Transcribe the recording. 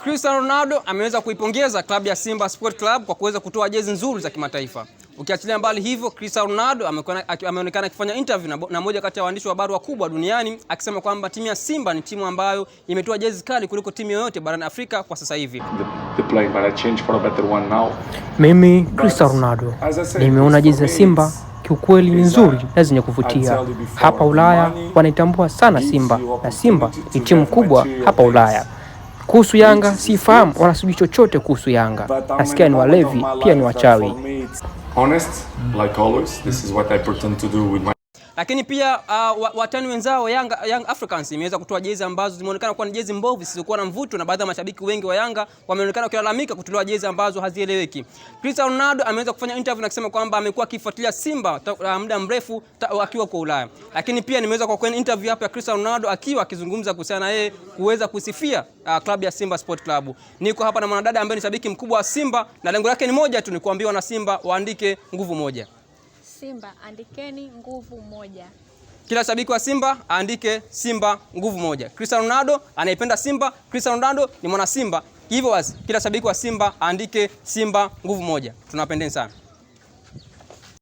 Cristiano Ronaldo ameweza kuipongeza klabu ya Simba Sport Club kwa kuweza kutoa jezi nzuri za kimataifa. Ukiachilia mbali hivyo, Cristiano Ronaldo ameonekana akifanya interview na moja kati ya waandishi wa habari wakubwa duniani akisema kwamba timu ya Simba ni timu ambayo imetoa jezi kali kuliko timu yoyote barani Afrika kwa sasa hivi. Mimi Cristiano Ronaldo nimeona jezi ya Simba kiukweli ni nzuri na zenye kuvutia. Hapa Ulaya wanaitambua sana Simba na Simba ni timu kubwa hapa Ulaya. Kuhusu Yanga sifahamu wala sijui chochote kuhusu Yanga. Nasikia ni walevi pia ni wachawi. Lakini pia watani wenzao Young Africans imeweza kutoa jezi ambazo zimeonekana kuwa ni jezi mbovu zisizokuwa na mvuto, na baadhi ya mashabiki wengi wa Yanga wameonekana wakilalamika kutolewa jezi ambazo hazieleweki. Cristiano Ronaldo ameweza kufanya interview na kusema kwamba amekuwa akifuatilia Simba muda mrefu akiwa kwa Ulaya. Lakini pia nimeweza kuona interview hapa ya Cristiano Ronaldo akiwa akizungumza kuhusiana na yeye kuweza kusifia klabu ya Simba Sport Club. Niko hapa na mwanadada ambaye ni shabiki mkubwa wa Simba na lengo lake ni moja tu, ni kuambia wana Simba waandike nguvu moja. Simba andikeni nguvu moja. Kila shabiki wa Simba aandike Simba nguvu moja. Cristiano Ronaldo anaipenda Simba, Cristiano Ronaldo ni mwana Simba. Hivyo basi kila shabiki wa Simba aandike Simba nguvu moja. Tunawapendeni sana.